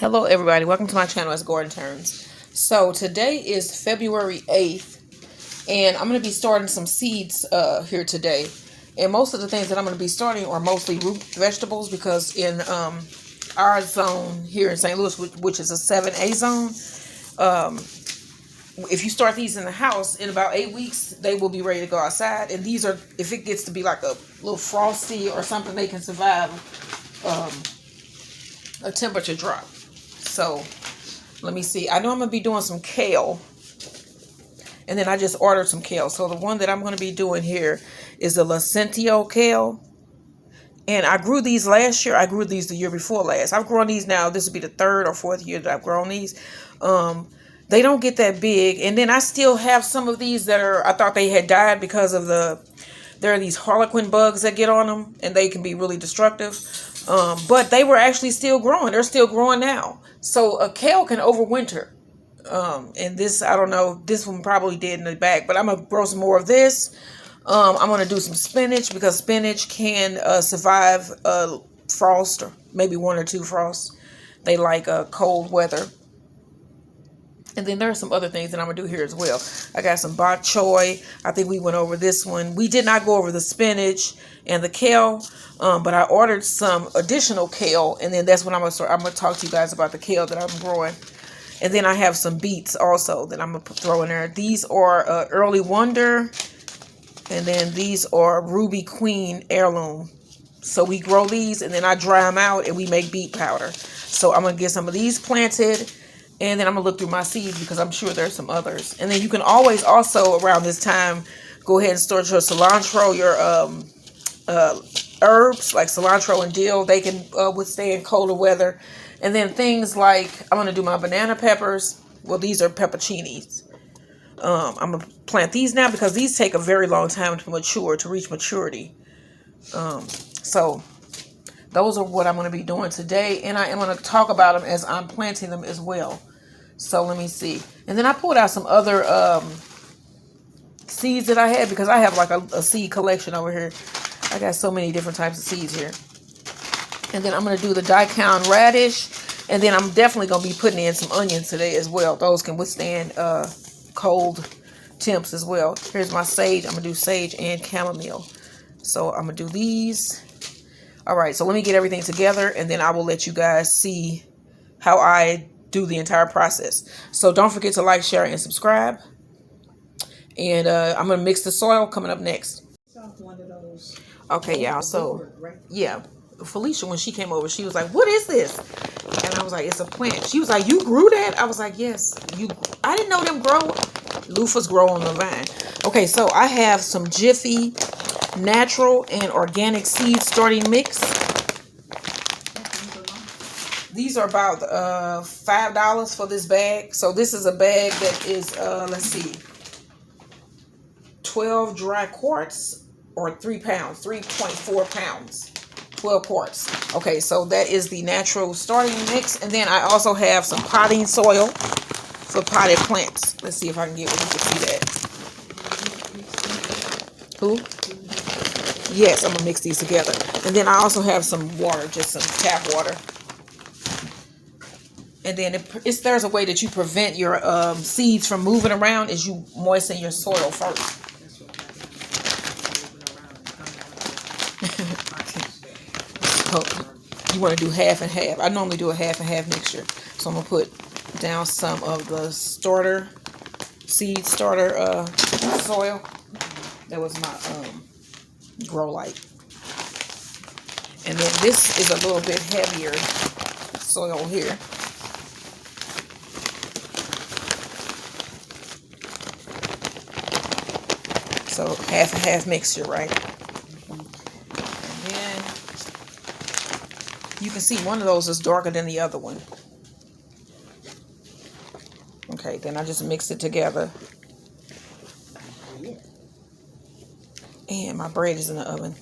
Hello everybody, welcome to my channel as Gordon Turns. So today is February 8th and I'm going to be starting some seeds here today. And most of the things that I'm going to be starting are mostly root vegetables because in our zone here in St. Louis, which is a 7A zone, if you start these in the house, in about 8 weeks, they will be ready to go outside. And these are, if it gets to be like a little frosty or something, they can survive a temperature drop. So let me see. I know I'm going to be doing some kale. And then I just ordered some kale. So the one that I'm going to be doing here is the Turns-STL kale. And I grew these last year. I grew these the year before last. I've grown these now. This will be the third or fourth year that I've grown these. They don't get that big. And then I still have some of these that are, I thought they had died because of there are these harlequin bugs that get on them. And they can be really destructive. But they were actually still growing. They're still growing now. So a kale can overwinter. And this, I don't know, this one probably did in the back. But I'm going to grow some more of this. I'm going to do some spinach because spinach can survive frost or maybe 1 or 2 frosts. They like cold weather. And then there are some other things that I'm going to do here as well. I got some bok choy. I think we went over this one. We did not go over the spinach and the kale, but I ordered some additional kale. And then that's when I'm going to talk to you guys about the kale that I'm growing. And then I have some beets also that I'm going to throw in there. These are Early Wonder. And then these are Ruby Queen Heirloom. So we grow these and then I dry them out and we make beet powder. So I'm going to get some of these planted. And then I'm going to look through my seeds because I'm sure there's some others. And then you can always also around this time go ahead and start your cilantro, your herbs like cilantro and dill. They can withstand colder weather. And then things like I'm going to do my banana peppers. Well, these are pepperoncinis. I'm going to plant these now because these take a very long time to mature, to reach maturity. So those are what I'm going to be doing today. And I am going to talk about them as I'm planting them as well. So let me see. And then I pulled out some other seeds that I had because I have like a seed collection over here. I got so many different types of seeds here. And then I'm going to do the daikon radish. And then I'm definitely going to be putting in some onions today as well. Those can withstand cold temps as well. Here's my sage. I'm going to do sage and chamomile. So I'm going to do these. All right, so let me get everything together and then I will let you guys see how I do the entire process. So don't forget to like, share, and subscribe. And I'm going to mix the soil coming up next. Okay, y'all. So, yeah. Felicia, when she came over, she was like, what is this? And I was like, it's a plant. She was like, you grew that? I was like, yes. I didn't know them grow. Loofahs grow on the vine. Okay, so I have some Jiffy natural and organic seed starting mix. These are about $5 for this bag. So this is a bag that is, let's see, 12 dry quarts or 3 pounds, 3.4 pounds, 12 quarts. Okay, so that is the natural starting mix. And then I also have some potting soil for potted plants. Let's see if I can get where you can see that. Who? Yes, I'm going to mix these together. And then I also have some water, just some tap water. And then if there's a way that you prevent your seeds from moving around is you moisten your soil first. So you want to do half and half. I normally do a half and half mixture. So I'm going to put down some of the seed starter soil. That was my grow light. And then this is a little bit heavier soil here. So half and half mixture, right? And then you can see one of those is darker than the other one. Okay, then I just mix it together. And my bread is in the oven.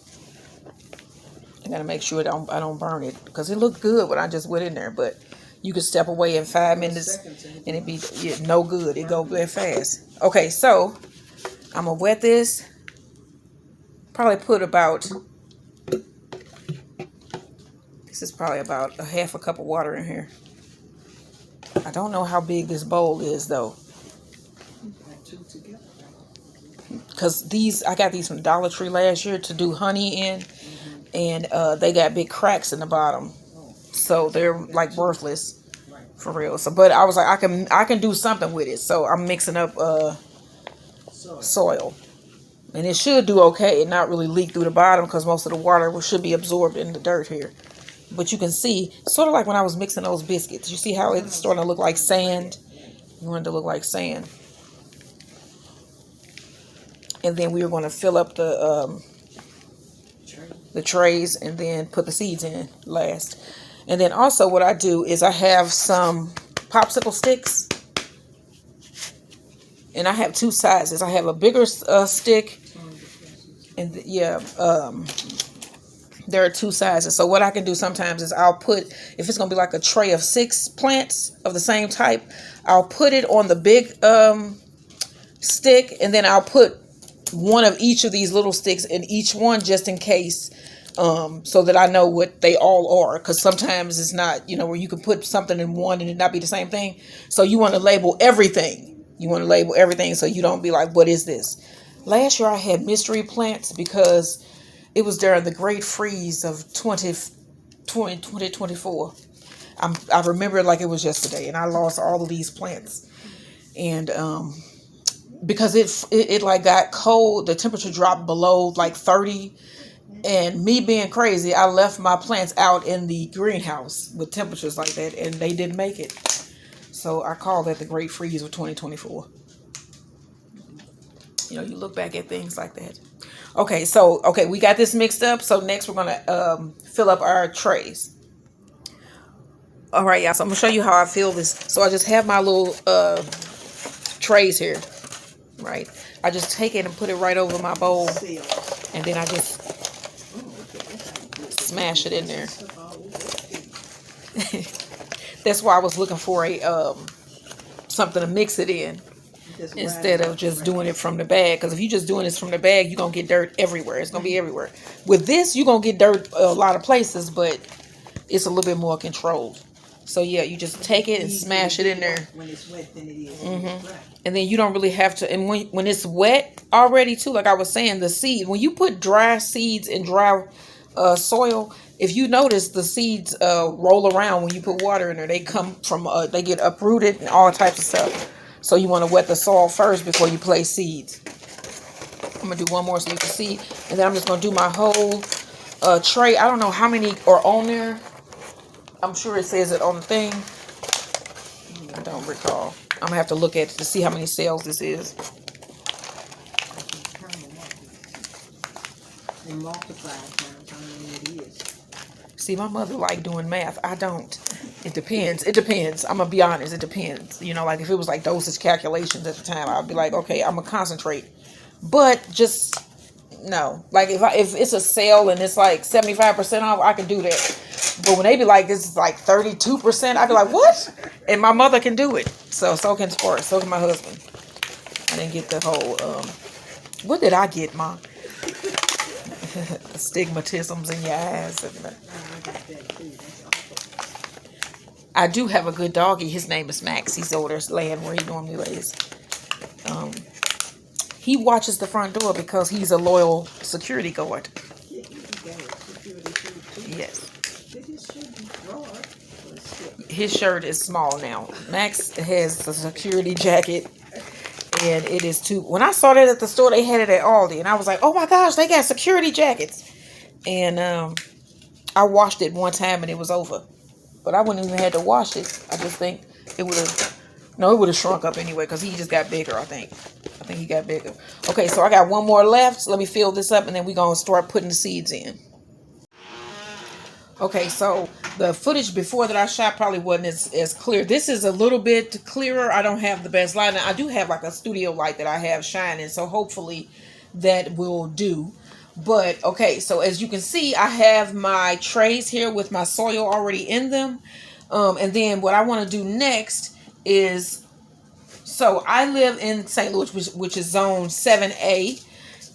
I gotta make sure I don't burn it because it looked good when I just went in there. But you could step away in 5 minutes and it'd be no good. It go very fast. Okay, so I'm gonna wet this. Probably put about, this is probably about a half a cup of water in here. don't know how big this bowl is though. Because I got these from Dollar Tree last year to do honey in. And they got big cracks in the bottom. So they're like worthless. For real. So, but I was like, I can do something with it. So I'm mixing up soil. And it should do okay and not really leak through the bottom because most of the water should be absorbed in the dirt here. But you can see, sort of like when I was mixing those biscuits. You see how it's starting to look like sand? You want it to look like sand. And then we were going to fill up the trays and then put the seeds in last. And then also what I do is I have some popsicle sticks. And I have two sizes. I have a bigger stick. And there are two sizes. So what I can do sometimes is I'll put, if it's going to be like a tray of 6 plants of the same type, I'll put it on the big stick. And then I'll put one of each of these little sticks in each one just in case. So that I know what they all are. Because sometimes it's not, where you can put something in one and it not be the same thing. So you want to label everything. You want to label everything so you don't be like, what is this? Last year I had mystery plants because it was during the great freeze of 2024. I remember it like it was yesterday. And I lost all of these plants. And because it like got cold, the temperature dropped below like 30. And me being crazy, I left my plants out in the greenhouse with temperatures like that, and they didn't make it. So I call that the Great Freeze of 2024. You look back at things like that. Okay, we got this mixed up. So next we're going to fill up our trays. All right, y'all. So I'm going to show you how I fill this. So I just have my little trays here, right? I just take it and put it right over my bowl, and then I just smash it in there. That's why I was looking for a something to mix it in instead of just doing it from the bag. Because if you're just doing this from the bag, you're going to get dirt everywhere. It's going to be everywhere. With this, you're going to get dirt a lot of places, but it's a little bit more controlled. So yeah, you just take it and smash it in there. When it's wet than it is. And then you don't really have to. And when it's wet already too, like I was saying, the seed, when you put dry seeds in dry soil, if you notice, the seeds roll around when you put water in there. They come from, they get uprooted and all types of stuff. So you want to wet the soil first before you place seeds. I'm going to do one more so you can see. And then I'm just going to do my whole tray. I don't know how many are on there. I'm sure it says it on the thing. I don't recall. I'm going to have to look at it to see how many cells this is. And multiply times how many it is. See, my mother like doing math. I don't. It depends. It depends. I'm going to be honest. It depends. Like if it was like dosage calculations at the time, I'd be like, okay, I'm going to concentrate. But just, no. Like if it's a sale and it's like 75% off, I can do that. But when they be like, this is like 32%, I'd be like, what? And my mother can do it. So can Sports. So can my husband. I didn't get the whole, what did I get, Mom? Astigmatisms in your eyes. I do have a good doggy. His name is Max. He's over there laying where he normally lays. He watches the front door because he's a loyal security guard. Yes. His shirt is small now. Max has a security jacket. And it is too. When I saw that at the store, they had it at Aldi. And I was like, oh my gosh, they got security jackets. And I washed it one time and it was over. But I wouldn't even have to wash it. I just think it would have. No, it would have shrunk up anyway because he just got bigger, I think. I think he got bigger. Okay, so I got one more left. So let me fill this up and then we're going to start putting the seeds in. Okay, so the footage before that I shot probably wasn't as clear. This is a little bit clearer. I don't have the best light. I do have like a studio light that I have shining, so hopefully that will do. But okay, so as you can see, I have my trays here with my soil already in them. And then what I want to do next is, so I live in St. Louis, which is zone 7A,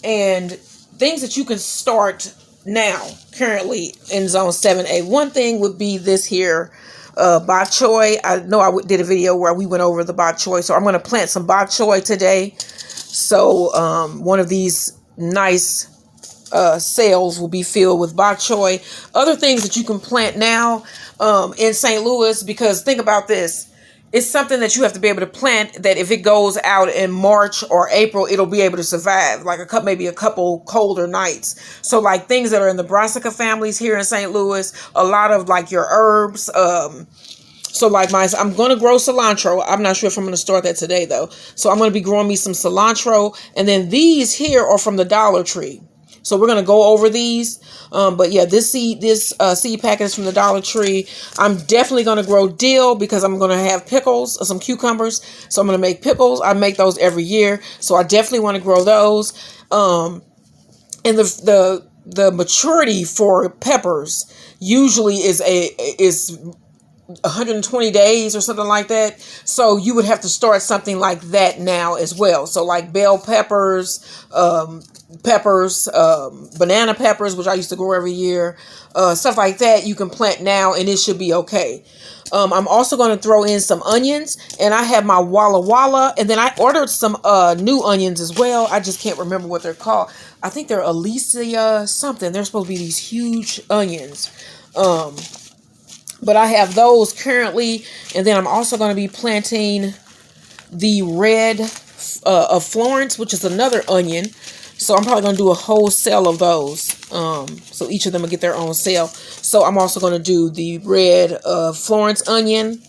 and things that you can start now currently in zone 7A. One thing would be this here bok choy. I know I did a video where we went over the bok choy, so I'm going to plant some bok choy today. So one of these nice sales will be filled with bok choy. Other things that you can plant now in St. Louis, because think about this. It's something that you have to be able to plant that if it goes out in March or April, it'll be able to survive like maybe a couple colder nights. So like things that are in the brassica families here in St. Louis, a lot of like your herbs. So like I'm going to grow cilantro. I'm not sure if I'm going to start that today though. So I'm going to be growing me some cilantro. And then these here are from the Dollar Tree. So we're going to go over these. But yeah, this seed packet is from the Dollar Tree. I'm definitely going to grow dill because I'm going to have pickles, some cucumbers. So I'm going to make pickles. I make those every year. So I definitely want to grow those. And the maturity for peppers usually is 120 days or something like that. So you would have to start something like that now as well. So like bell peppers, banana peppers, which I used to grow every year, stuff like that you can plant now and it should be okay. I'm also going to throw in some onions, and I have my Walla Walla, and then I ordered some new onions as well. I just can't remember what they're called. I think they're Alicia something. They're supposed to be these huge onions. But I have those currently, and then I'm also going to be planting the red of Florence, which is another onion. So I'm probably going to do a whole cell of those. So each of them will get their own cell. So I'm also going to do the red Florence onion,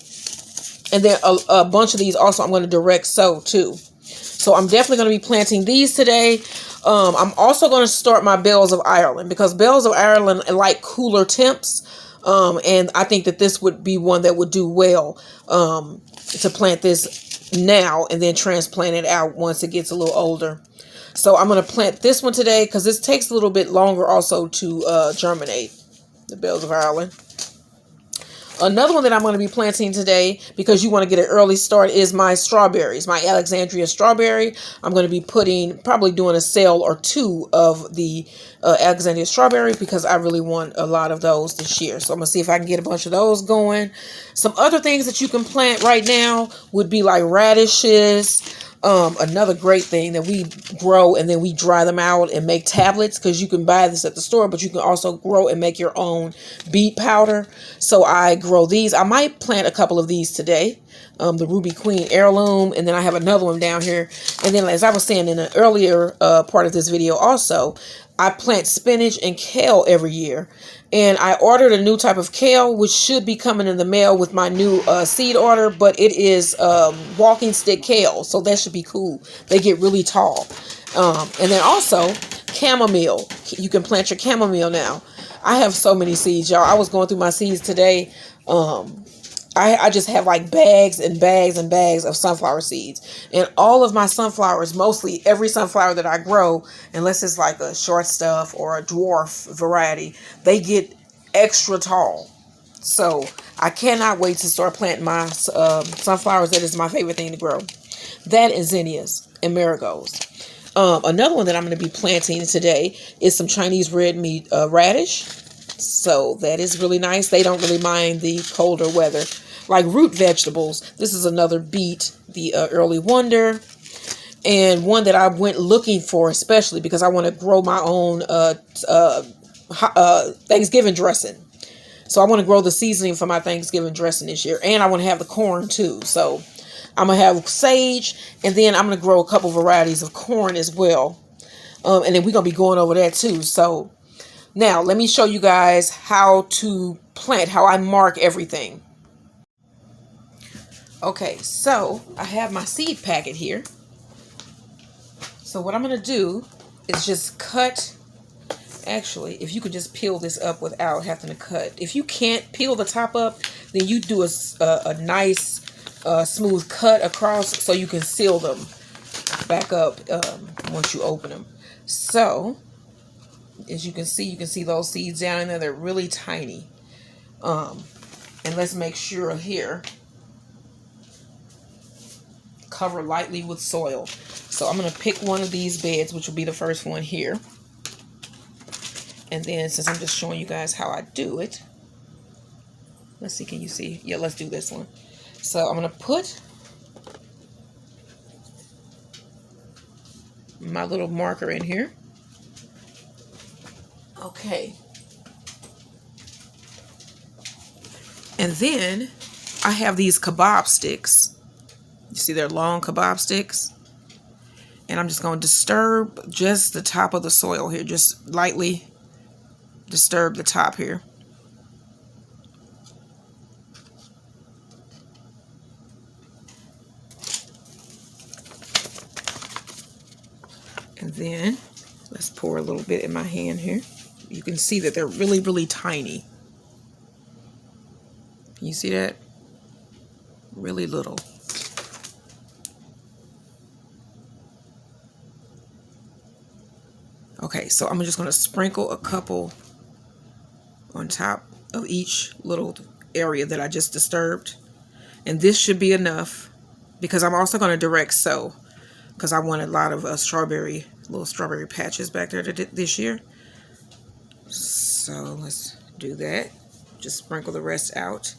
and then a bunch of these also I'm going to direct sow too. So I'm definitely going to be planting these today. I'm also going to start my bells of Ireland because bells of Ireland like cooler temps. And I think that this would be one that would do well to plant this now and then transplant it out once it gets a little older. So I'm going to plant this one today because this takes a little bit longer also to germinate, the bells of Ireland. Another one that I'm going to be planting today, because you want to get an early start, is my strawberries, my Alexandria strawberry. I'm going to be probably doing a sale or two of the Alexandria strawberry because I really want a lot of those this year. So I'm going to see if I can get a bunch of those going. Some other things that you can plant right now would be like radishes. Another great thing that we grow and then we dry them out and make tablets, because you can buy this at the store, but you can also grow and make your own beet powder. So I grow these. I might plant a couple of these today. The Ruby Queen heirloom, and then I have another one down here. And then, as I was saying in an earlier part of this video also, I plant spinach and kale every year. And I ordered a new type of kale, which should be coming in the mail with my new seed order, but it is walking stick kale, so that should be cool. They get really tall. And then also chamomile. You can plant your chamomile now. I have so many seeds, y'all. I was going through my seeds today. I just have like bags and bags and bags of sunflower seeds. And all of my sunflowers, mostly every sunflower that I grow, unless it's like a short stuff or a dwarf variety, they get extra tall. So I cannot wait to start planting my sunflowers. That is my favorite thing to grow. That and zinnias and marigolds. Another one that I'm going to be planting today is some Chinese red meat radish. So that is really nice. They don't really mind the colder weather. Like root vegetables, this is another beet, the early wonder, and one that I went looking for especially because I want to grow my own Thanksgiving dressing. So I want to grow the seasoning for my Thanksgiving dressing this year, and I want to have the corn too. So I'm going to have sage, and then I'm going to grow a couple varieties of corn as well. And then we're going to be going over that too. So now let me show you guys how to plant, how I mark everything. Okay, so I have my seed packet here. So what I'm going to do is just cut. Actually, if you could just peel this up without having to cut. If you can't peel the top up, then you do a nice smooth cut across so you can seal them back up once you open them. So as you can see those seeds down in there. They're really tiny. And let's make sure here, cover lightly with soil. So I'm going to pick one of these beds, which will be the first one here. And then since I'm just showing you guys how I do it, Let's see, can you see? Yeah, let's do this one. So I'm going to put my little marker in here. Okay. And then I have these kebab sticks. You see they're long kebab sticks. And I'm just going to disturb just the top of the soil here. Just lightly disturb the top here. And then let's pour a little bit in my hand here. You can see that they're really, really tiny. Can you see that? Really little. Okay, so I'm just going to sprinkle a couple on top of each little area that I just disturbed. And this should be enough because I'm also going to direct sow because I want a lot of little strawberry patches back there this year. So let's do that. Just sprinkle the rest out.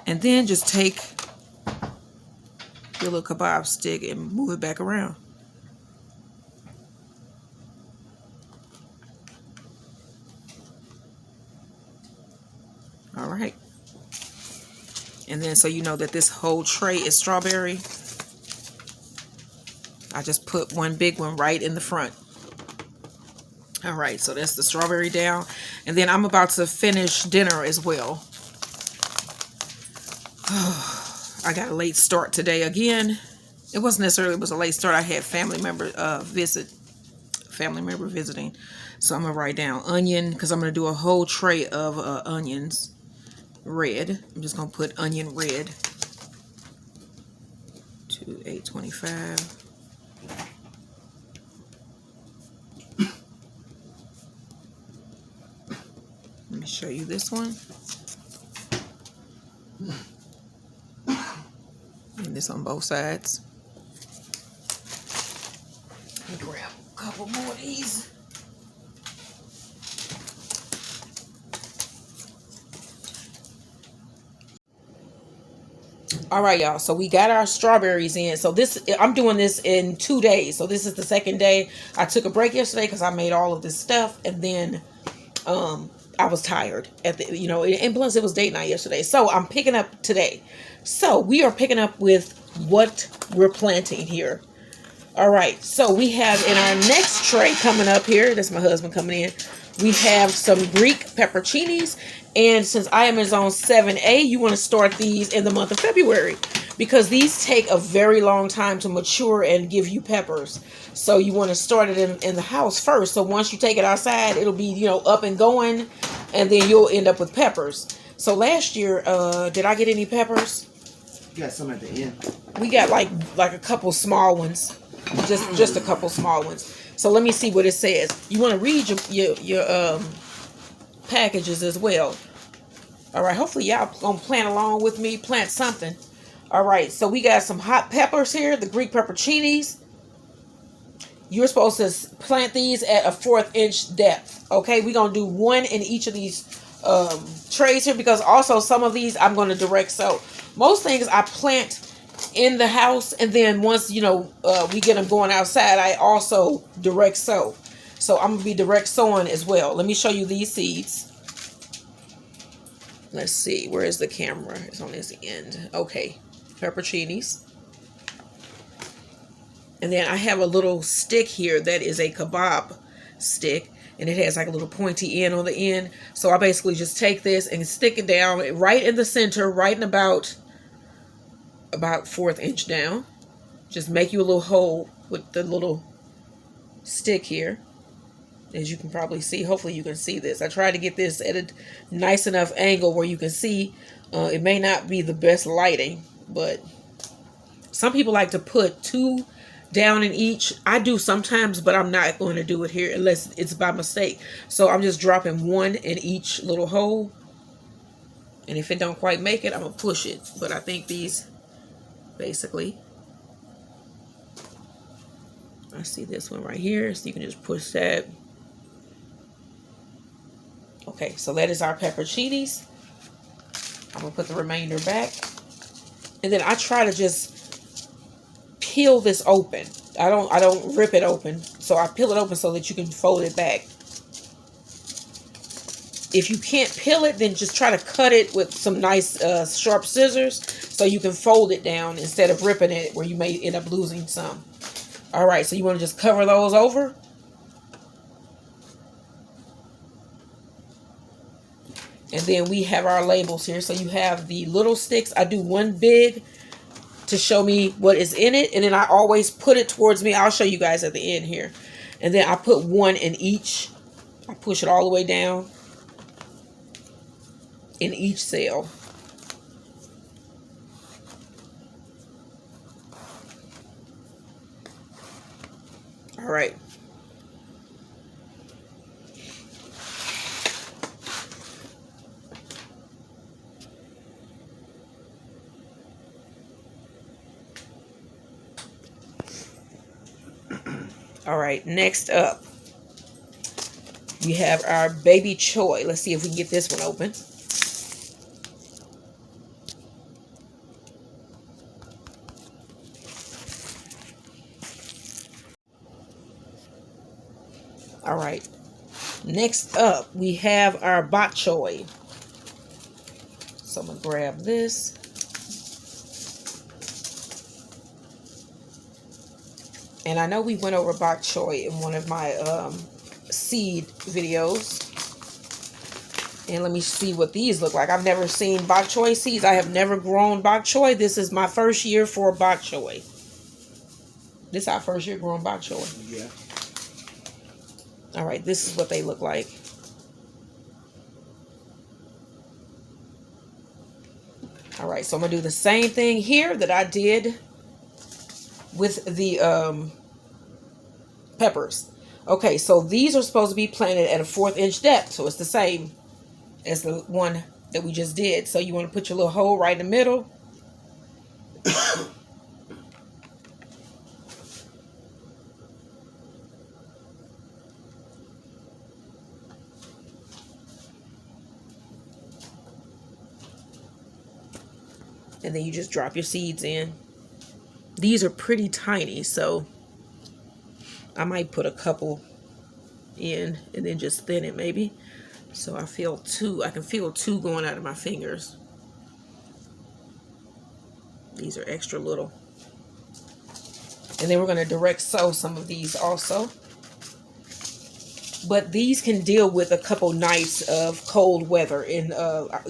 And then just take your little kebab stick and move it back around. All right. And then so you know that this whole tray is strawberry, I just put one big one right in the front. All right, so that's the strawberry down. And then I'm about to finish dinner as well. I got a late start today again. It wasn't necessarily, it was a late start. I had family member visiting. So I'm gonna write down onion because I'm gonna do a whole tray of onions. Red. I'm just gonna put onion red. 825. Let me show you this one. And this on both sides. Let me grab a couple more of these. All right, y'all. So we got our strawberries in. So I'm doing this in 2 days. So this is the second day. I took a break yesterday because I made all of this stuff, and then I was tired and plus it was date night yesterday. So I'm picking up today. So we are picking up with what we're planting here. All right. So we have in our next tray coming up here. That's my husband coming in. We have some Greek pepperoncinis. And since I am in zone 7A, you want to start these in the month of February because these take a very long time to mature and give you peppers. So you want to start it in the house first. So once you take it outside, it'll be, up and going, and then you'll end up with peppers. So last year, did I get any peppers? You got some at the end. We got like a couple small ones, just a couple small ones. So let me see what it says. You want to read your packages as well. All right, hopefully y'all gonna plant along with me, plant something. All right, so we got some hot peppers here, the Greek pepperoncinis. You're supposed to plant these at a 1/4 inch depth. Okay, we're gonna do one in each of these trays here because also some of these I'm gonna direct sow. Most things I plant in the house, and then once we get them going outside, I also direct sow. So I'm gonna be direct sowing as well. Let me show you these seeds. Let's see, where is the camera? It's on this end. Okay, pepperoncinis. And then I have a little stick here that is a kebab stick, and it has like a little pointy end on the end. So I basically just take this and stick it down right in the center, right in about 1/4 inch down. Just make you a little hole with the little stick here. As you can probably see, hopefully you can see this. I tried to get this at a nice enough angle where you can see. It may not be the best lighting, but some people like to put 2 down in each. I do sometimes, but I'm not going to do it here unless it's by mistake. So I'm just dropping 1 in each little hole. And if it don't quite make it, I'm going to push it. But I think these basically, I see this one right here. So you can just push that. Okay, so that is our pepperoncinis. I'm gonna put the remainder back. And then I try to just peel this open. I don't rip it open. So I peel it open so that you can fold it back. If you can't peel it, then just try to cut it with some nice sharp scissors so you can fold it down instead of ripping it where you may end up losing some. All right, so you want to just cover those over. And then we have our labels here. So you have the little sticks. I do one big to show me what is in it. And then I always put it towards me. I'll show you guys at the end here. And then I put one in each. I push it all the way down in each cell. All right. All right, next up, we have our baby choy. Let's see if we can get this one open. All right, next up, we have our bok choy. So I'm gonna grab this. And I know we went over bok choy in one of my seed videos. And let me see what these look like. I've never seen bok choy seeds. I have never grown bok choy. This is my first year for bok choy. This is our first year growing bok choy. Yeah. All right, this is what they look like. All right, so I'm going to do the same thing here that I did with the peppers. Okay, so these are supposed to be planted at a 1/4 inch depth. So it's the same as the one that we just did. So you want to put your little hole right in the middle. And then you just drop your seeds in. These are pretty tiny, so I might put a couple in and then just thin it maybe. So I can feel two going out of my fingers. These are extra little. And then we're going to direct sow some of these also. But these can deal with a couple nights of cold weather in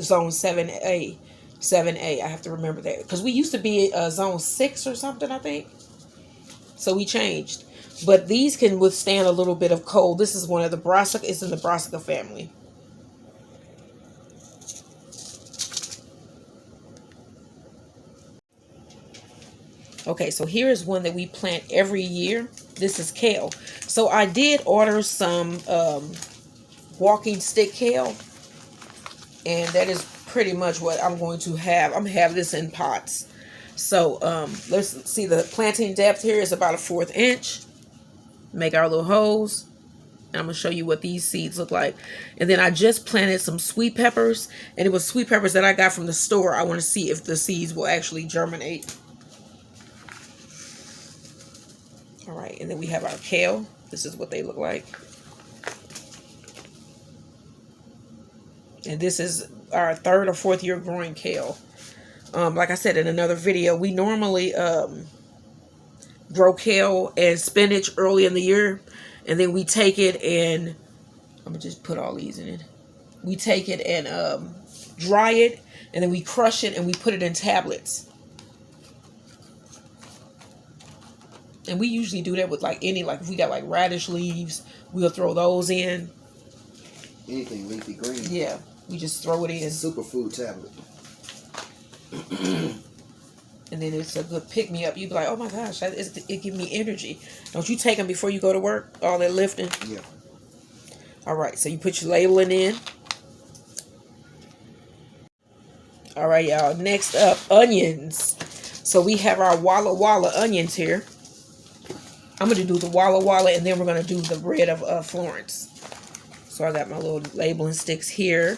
zone 7A. 7A, I have to remember that. Because we used to be zone 6 or something, I think. So we changed. But these can withstand a little bit of cold. This is one of the brassica. It's in the brassica family. Okay, so here is one that we plant every year. This is kale. So I did order some walking stick kale. And that is pretty much what I'm going to have. I'm going to have this in pots. So let's see, the planting depth here is about a 1/4 inch. Make our little holes. And I'm going to show you what these seeds look like. And then I just planted some sweet peppers. And it was sweet peppers that I got from the store. I want to see if the seeds will actually germinate. All right, and then we have our kale. This is what they look like. And this is our 3rd or 4th year growing kale. Like I said in another video, we normally grow kale and spinach early in the year. And then we take it and, I'm going to just put all these in it. We take it and dry it. And then we crush it and we put it in tablets. And we usually do that with like if we got like radish leaves, we'll throw those in. Anything leafy green. Yeah, we just throw it in. Superfood tablet. And then it's a good pick-me-up. You'd be like, oh my gosh, it gives me energy. Don't you take them before you go to work? All that lifting? Yeah. All right, so you put your labeling in. All right, y'all. Next up, onions. So we have our Walla Walla onions here. I'm going to do the Walla Walla, and then we're going to do the red of Florence. So I got my little labeling sticks here.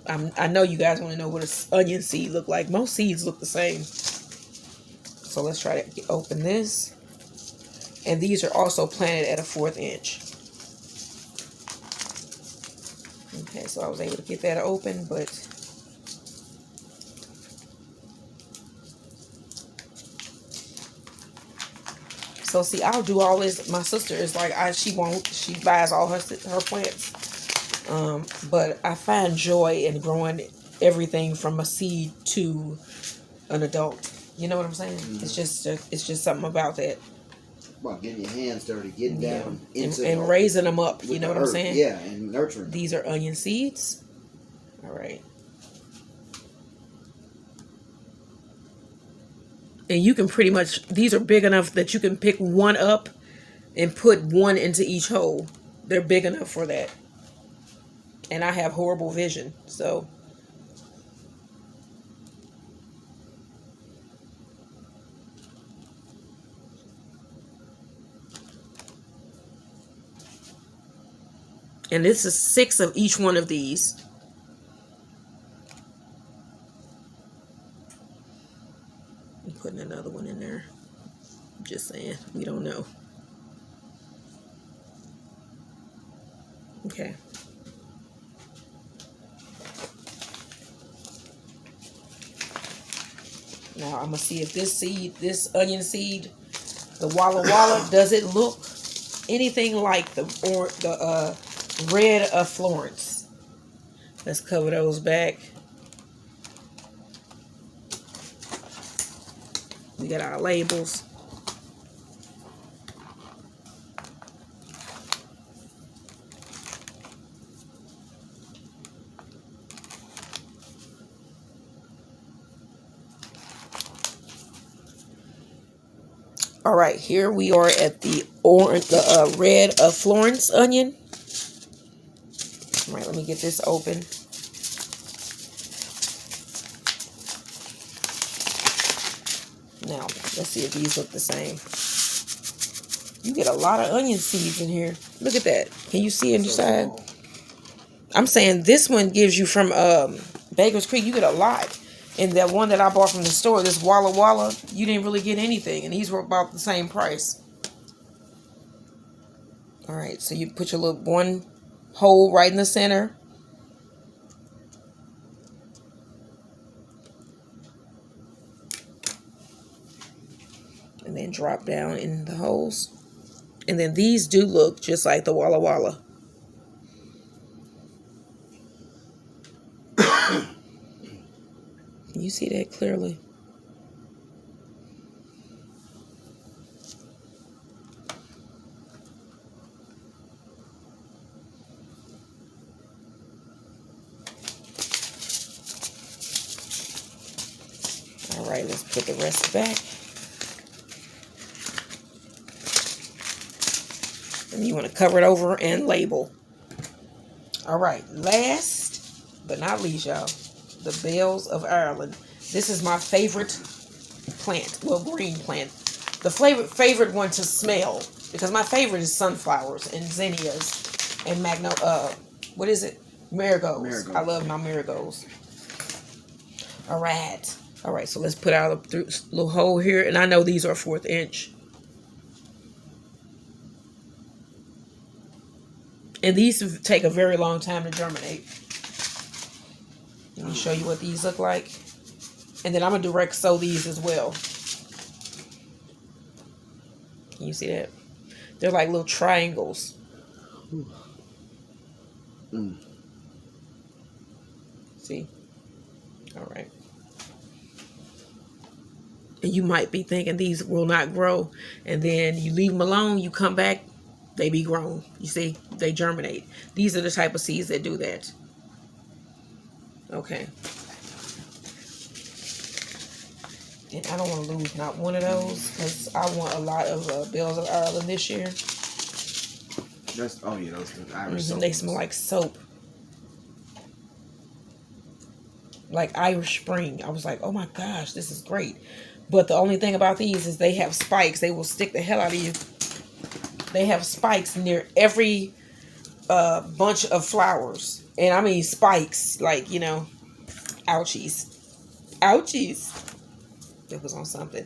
I know you guys want to know what an onion seed look like. Most seeds look the same. So let's try to open this. And these are also planted at a 1/4 inch. Okay, so I was able to get that open, but so see, I'll do all this. My sister is like, she won't. She buys all her plants. But I find joy in growing everything from a seed to an adult. You know what I'm saying? It's just something about that. Well, getting your hands dirty, getting down into and raising them up. You know what I'm saying? Yeah, and nurturing. These are onion seeds. All right. And you can pretty much, these are big enough that you can pick one up and put one into each hole. They're big enough for that. And I have horrible vision, so. And this is 6 of each one of these. I'm putting another one in there. Just saying, we don't know. Okay. Now I'm gonna see if this onion seed, the Walla Walla, does it look anything like the red of Florence? Let's cover those back. We got our labels. All right, here we are at the red of Florence onion. All right, let me get this open. Now, let's see if these look the same. You get a lot of onion seeds in here. Look at that. Can you see inside? I'm saying this one gives you from Baker's Creek. You get a lot. And that one that I bought from the store, this Walla Walla, you didn't really get anything. And these were about the same price. All right, so you put your little one hole right in the center. And then drop down in the holes. And then these do look just like the Walla Walla. Can you see that clearly? All right, let's put the rest back. And you want to cover it over and label. All right, last but not least, y'all, the bells of Ireland. This is my favorite plant, well, green plant. The favorite one to smell, because my favorite is sunflowers and zinnias and what is it? Marigolds. I love my marigolds. All right, so let's put out a little hole here, and I know these are 1/4 inch. And these take a very long time to germinate. Let me show you what these look like. And then I'm going to direct sow these as well. Can you see that? They're like little triangles. See? All right. And you might be thinking these will not grow. And then you leave them alone, you come back, they be grown. You see? They germinate. These are the type of seeds that do that. Okay. And I don't want to lose not one of those, because I want a lot of bells of Ireland this year. Those Irish soap. They smell like soap. Like Irish Spring. I was like, oh my gosh, this is great. But the only thing about these is they have spikes. They will stick the hell out of you. They have spikes near every bunch of flowers. And I mean spikes, like, you know, ouchies. Ouchies. It was on something.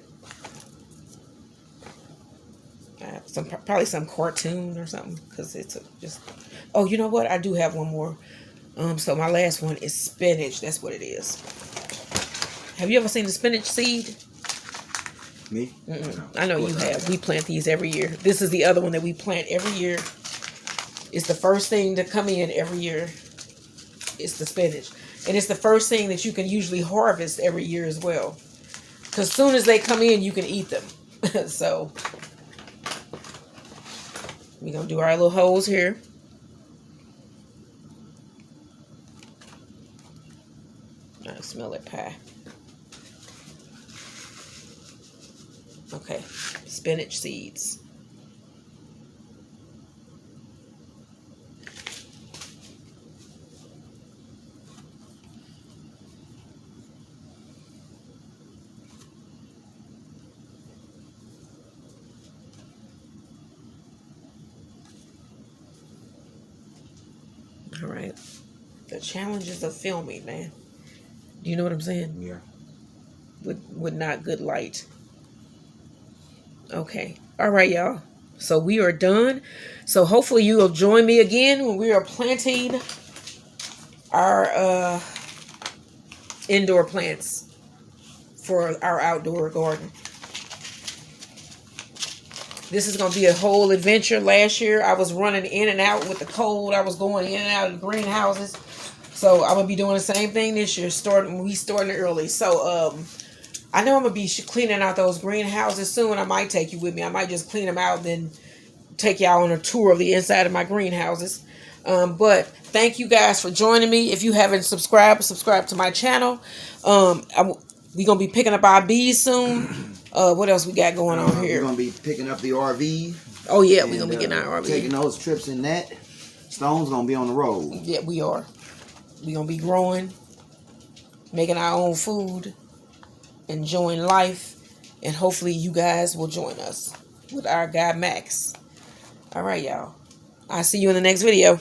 Probably some cartoon or something, because it's just. Oh, you know what? I do have one more. So my last one is spinach. That's what it is. Have you ever seen the spinach seed? Me? No. I know you have. We plant these every year. This is the other one that we plant every year. It's the first thing to come in every year. It's the spinach. And it's the first thing that you can usually harvest every year as well. Because as soon as they come in, you can eat them. So, we're going to do our little holes here. I smell that pie. Okay, spinach seeds. All right. The challenges of filming, man. Do you know what I'm saying? Yeah. With not good light. Okay. All right, y'all. So we are done. So hopefully you will join me again when we are planting our indoor plants for our outdoor garden. This is going to be a whole adventure. Last year, I was running in and out with the cold. I was going in and out of the greenhouses. So I'm going to be doing the same thing this year. We started early. So I know I'm going to be cleaning out those greenhouses soon. I might take you with me. I might just clean them out and then take y'all on a tour of the inside of my greenhouses. But thank you guys for joining me. If you haven't subscribe to my channel. We're going to be picking up our bees soon. What else we got going on here? We're going to be picking up the RV. Oh, yeah, we're going to be getting our RV. Taking those trips in that. Stone's going to be on the road. Yeah, we are. We're going to be growing, making our own food, enjoying life, and hopefully you guys will join us with our guy, Max. All right, y'all. I'll see you in the next video.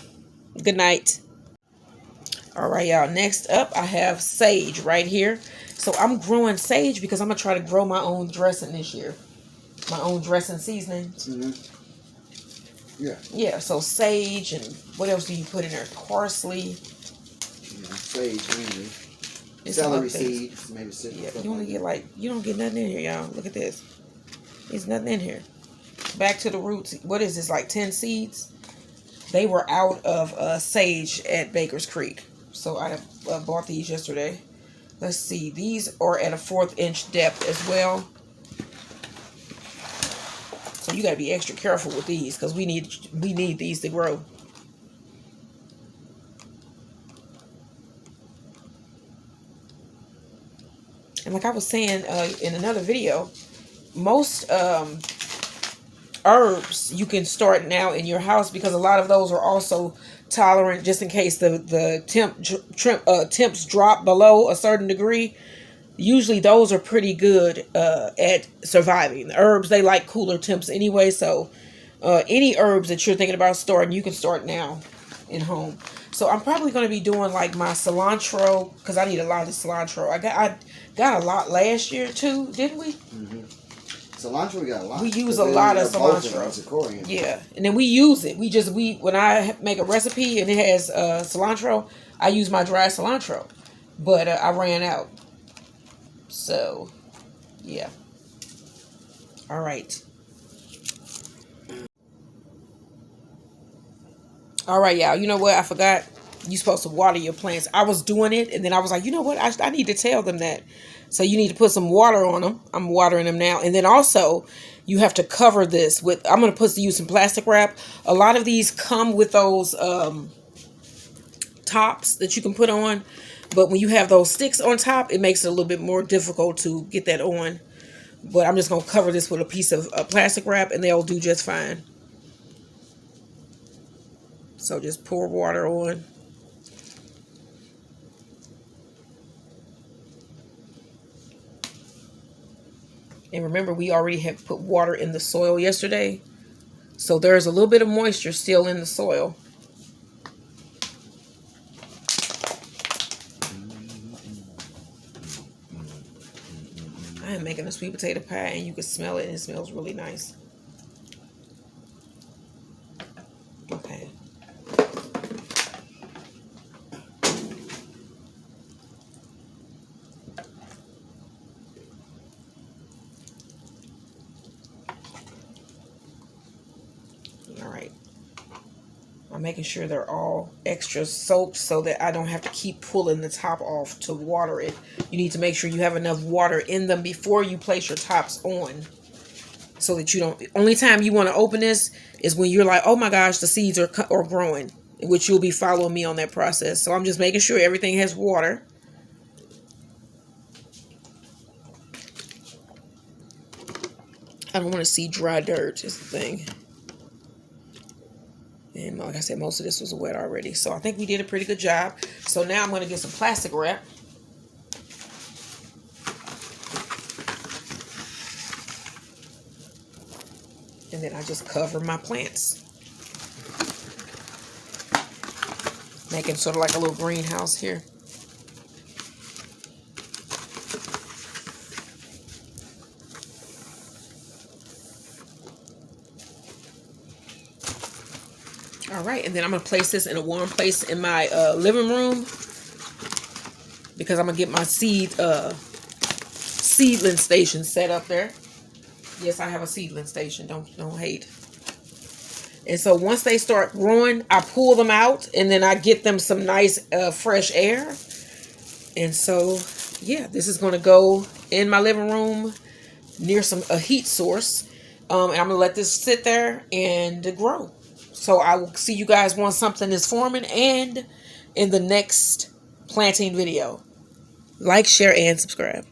Good night. All right, y'all. Next up, I have sage right here. So I'm growing sage because I'm going to try to grow my own dressing this year. My own dressing seasonings. Mm-hmm. Yeah. Yeah, so sage, and what else do you put in there? Parsley. Yeah, sage, mainly. Celery seeds, maybe citrus. Yeah, you only get you don't get nothing in here, y'all. Look at this. There's nothing in here. Back to the roots. What is this, like 10 seeds? They were out of sage at Baker's Creek. So I bought these yesterday. Let's see. These are at a 1/4 inch depth as well. So you got to be extra careful with these because we need these to grow. And like I was saying in another video, most herbs you can start now in your house because a lot of those are also tolerant just in case the temps drop below a certain degree. Usually those are pretty good at surviving. The herbs, they like cooler temps anyway, so any herbs that you're thinking about starting, you can start now in home. So I'm probably going to be doing like my cilantro because I need a lot of cilantro. I got a lot last year too, didn't we? Mm-hmm. Cilantro, we got a lot. We use a lot of cilantro. Yeah, and then we use it. When I make a recipe and it has cilantro, I use my dry cilantro, but I ran out. So, yeah. All right. All right, y'all. You know what? I forgot. You're supposed to water your plants. I was doing it, and then I was like, you know what? I need to tell them that. So you need to put some water on them. I'm watering them now. And then also, you have to cover this with, I'm going to use some plastic wrap. A lot of these come with those tops that you can put on. But when you have those sticks on top, it makes it a little bit more difficult to get that on. But I'm just going to cover this with a piece of plastic wrap, and they'll do just fine. So just pour water on. And remember, we already have put water in the soil yesterday. So there's a little bit of moisture still in the soil. I am making a sweet potato pie, and you can smell it, and it smells really nice. Okay. All right. I'm making sure they're all extra soaked so that I don't have to keep pulling the top off to water it. You need to make sure you have enough water in them before you place your tops on, so that you don't. The only time you want to open this is when you're like, oh my gosh, the seeds are growing, which you'll be following me on that process. So I'm just making sure everything has water. I don't want to see dry dirt is the thing. And like I said, most of this was wet already. So I think we did a pretty good job. So now I'm going to get some plastic wrap. And then I just cover my plants. Making sort of like a little greenhouse here. All right, and then I'm going to place this in a warm place in my living room, because I'm going to get my seedling station set up there. Yes, I have a seedling station. Don't hate. And so once they start growing, I pull them out, and then I get them some nice fresh air. And so, yeah, this is going to go in my living room near a heat source. And I'm going to let this sit there and grow. So I will see you guys once something is forming and in the next planting video. Like, share, and subscribe.